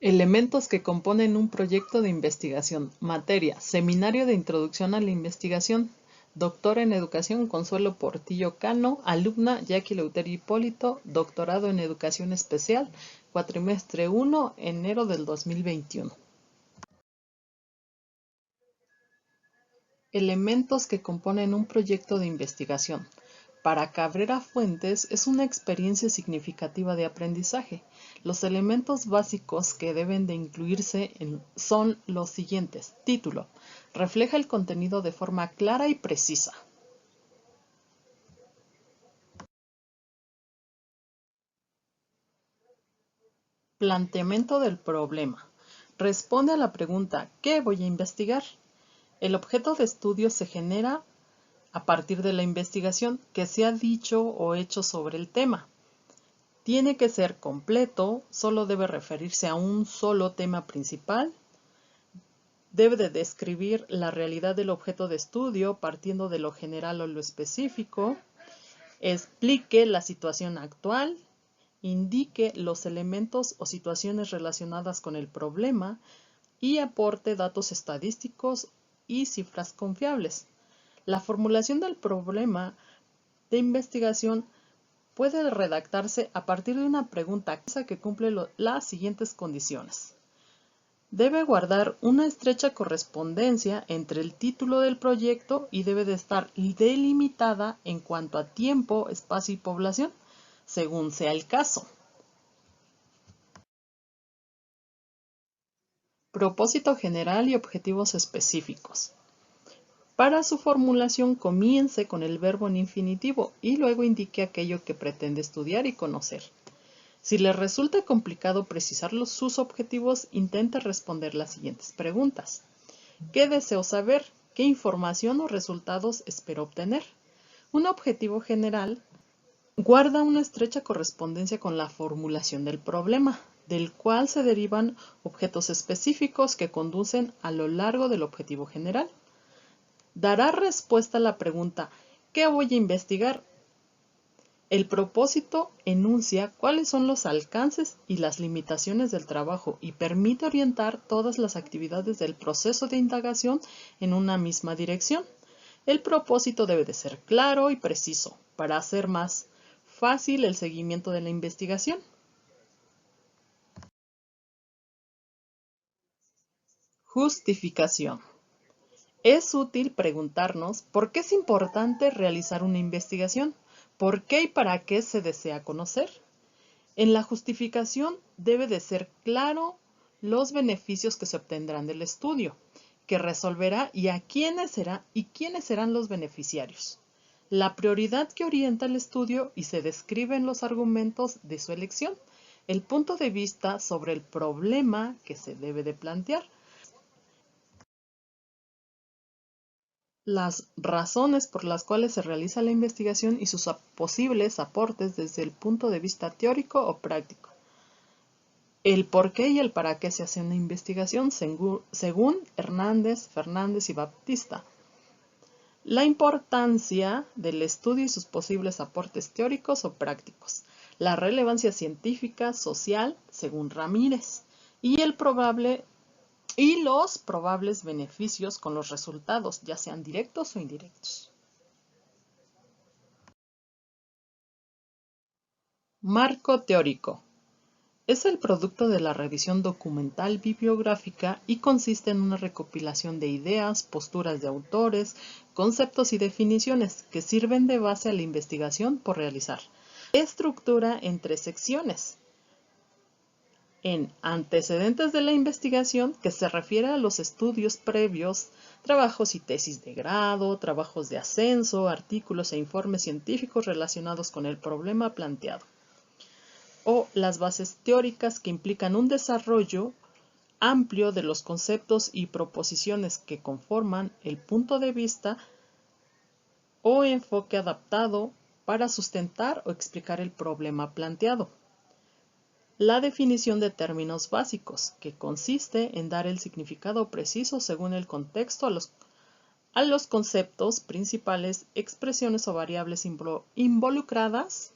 Elementos que componen un proyecto de investigación. Materia: Seminario de Introducción a la Investigación. Doctora en Educación: Consuelo Portillo Cano. Alumna: Jackie Leuterio Hipólito. Doctorado en Educación Especial. Cuatrimestre 1, enero del 2021. Elementos que componen un proyecto de investigación. Para Cabrera Fuentes es una experiencia significativa de aprendizaje. Los elementos básicos que deben de incluirse son los siguientes. Título: refleja el contenido de forma clara y precisa. Planteamiento del problema. Responde a la pregunta ¿qué voy a investigar? El objeto de estudio se genera a partir de la investigación que se ha dicho o hecho sobre el tema. Tiene que ser completo, solo debe referirse a un solo tema principal. Debe de describir la realidad del objeto de estudio partiendo de lo general o lo específico. Explique la situación actual. Indique los elementos o situaciones relacionadas con el problema y aporte datos estadísticos y cifras confiables. La formulación del problema de investigación puede redactarse a partir de una pregunta que cumple las siguientes condiciones. Debe guardar una estrecha correspondencia entre el título del proyecto y debe de estar delimitada en cuanto a tiempo, espacio y población, según sea el caso. Propósito general y objetivos específicos. Para su formulación comience con el verbo en infinitivo y luego indique aquello que pretende estudiar y conocer. Si le resulta complicado precisar sus objetivos, intente responder las siguientes preguntas. ¿Qué deseo saber? ¿Qué información o resultados espero obtener? Un objetivo general guarda una estrecha correspondencia con la formulación del problema, del cual se derivan objetos específicos que conducen a lo largo del objetivo general. Dará respuesta a la pregunta ¿qué voy a investigar? El propósito enuncia cuáles son los alcances y las limitaciones del trabajo y permite orientar todas las actividades del proceso de indagación en una misma dirección. El propósito debe de ser claro y preciso para hacer más fácil el seguimiento de la investigación. Justificación. Es útil preguntarnos por qué es importante realizar una investigación, por qué y para qué se desea conocer. En la justificación debe de ser claro los beneficios que se obtendrán del estudio, que resolverá y quiénes serán los beneficiarios. La prioridad que orienta el estudio y se describe en los argumentos de su elección, el punto de vista sobre el problema que se debe de plantear, las razones por las cuales se realiza la investigación y sus posibles aportes desde el punto de vista teórico o práctico. El por qué y el para qué se hace una investigación según Hernández, Fernández y Baptista. La importancia del estudio y sus posibles aportes teóricos o prácticos. La relevancia científica, social, según Ramírez. Y los probables beneficios con los resultados, ya sean directos o indirectos. Marco teórico. Es el producto de la revisión documental bibliográfica y consiste en una recopilación de ideas, posturas de autores, conceptos y definiciones que sirven de base a la investigación por realizar. Estructura en 3 secciones. En antecedentes de la investigación, que se refiere a los estudios previos, trabajos y tesis de grado, trabajos de ascenso, artículos e informes científicos relacionados con el problema planteado. O las bases teóricas que implican un desarrollo amplio de los conceptos y proposiciones que conforman el punto de vista o enfoque adaptado para sustentar o explicar el problema planteado. La definición de términos básicos, que consiste en dar el significado preciso según el contexto a los conceptos principales, expresiones o variables involucradas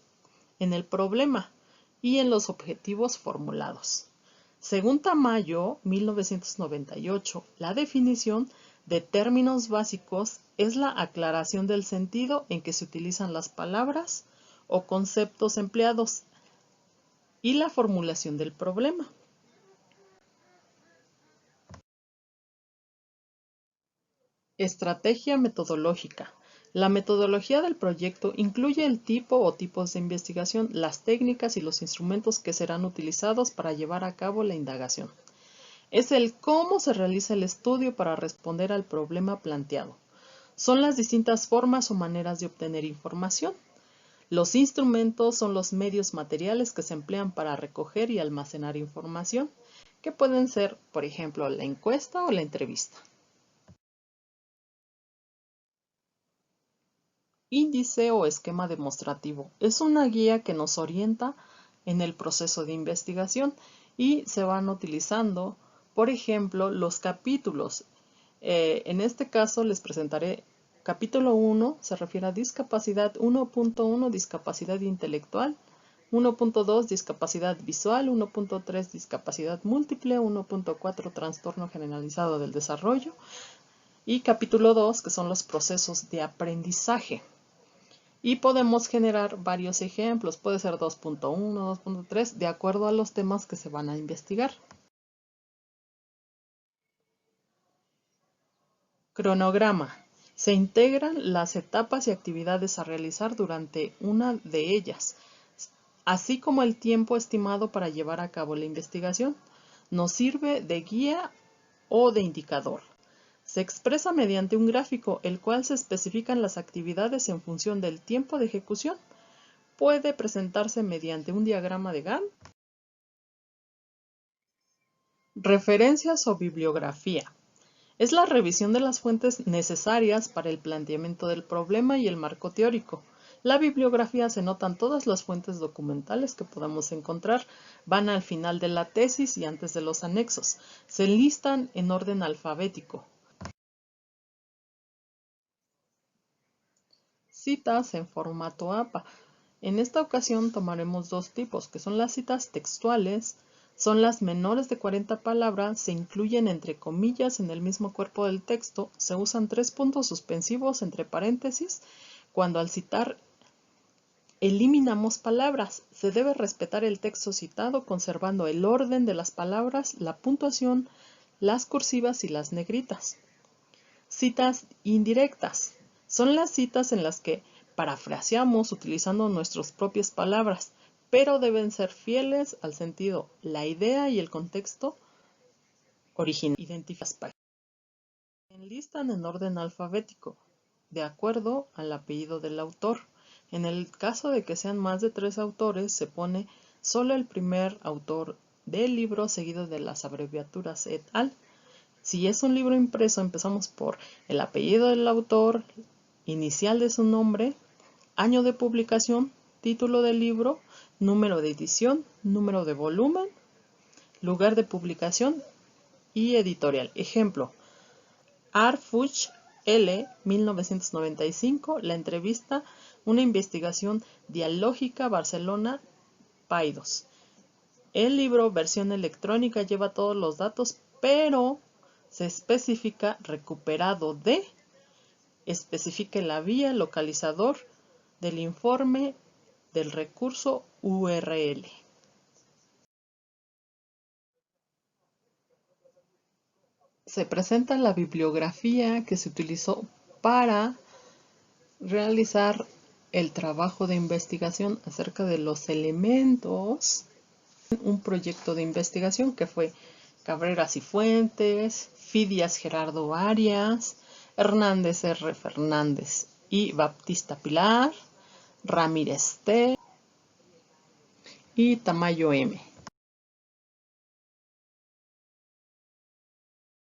en el problema y en los objetivos formulados. Según Tamayo, 1998, la definición de términos básicos es la aclaración del sentido en que se utilizan las palabras o conceptos empleados y la formulación del problema. Estrategia metodológica. La metodología del proyecto incluye el tipo o tipos de investigación, las técnicas y los instrumentos que serán utilizados para llevar a cabo la indagación. Es el cómo se realiza el estudio para responder al problema planteado. Son las distintas formas o maneras de obtener información. Los instrumentos son los medios materiales que se emplean para recoger y almacenar información, que pueden ser, por ejemplo, la encuesta o la entrevista. Índice o esquema demostrativo. Es una guía que nos orienta en el proceso de investigación y se van utilizando, por ejemplo, los capítulos. En este caso les presentaré capítulo 1, se refiere a discapacidad 1.1, discapacidad intelectual, 1.2, discapacidad visual, 1.3, discapacidad múltiple, 1.4, trastorno generalizado del desarrollo, y capítulo 2, que son los procesos de aprendizaje. Y podemos generar varios ejemplos, puede ser 2.1, 2.3, de acuerdo a los temas que se van a investigar. Cronograma. Se integran las etapas y actividades a realizar durante una de ellas, así como el tiempo estimado para llevar a cabo la investigación. Nos sirve de guía o de indicador. Se expresa mediante un gráfico, el cual se especifican las actividades en función del tiempo de ejecución. Puede presentarse mediante un diagrama de Gantt. Referencias o bibliografía. Es la revisión de las fuentes necesarias para el planteamiento del problema y el marco teórico. La bibliografía se notan todas las fuentes documentales que podamos encontrar, van al final de la tesis y antes de los anexos. Se enlistan en orden alfabético. Citas en formato APA. En esta ocasión tomaremos dos tipos, que son las citas textuales. Son las menores de 40 palabras, se incluyen entre comillas en el mismo cuerpo del texto, se usan 3 puntos suspensivos entre paréntesis. Cuando al citar eliminamos palabras, se debe respetar el texto citado conservando el orden de las palabras, la puntuación, las cursivas y las negritas. Citas indirectas. Son las citas en las que parafraseamos utilizando nuestras propias palabras, pero deben ser fieles al sentido, la idea y el contexto original. Identificadas. Se enlistan en orden alfabético, de acuerdo al apellido del autor. En el caso de que sean más de 3 autores, se pone solo el primer autor del libro seguido de las abreviaturas et al. Si es un libro impreso, empezamos por el apellido del autor, inicial de su nombre, año de publicación, título del libro, número de edición, número de volumen, lugar de publicación y editorial. Ejemplo, Arfuch L. 1995, la entrevista, una investigación dialógica, Barcelona, Paidós. El libro, versión electrónica, lleva todos los datos, pero se especifica recuperado de, especifique la vía, localizador del informe, del recurso URL. Se presenta la bibliografía que se utilizó para realizar el trabajo de investigación acerca de los elementos. Un proyecto de investigación que fue Cabreras y Fuentes, Fidias Gerardo Arias, Hernández R. Fernández y Baptista Pilar, Ramírez T. y Tamayo M.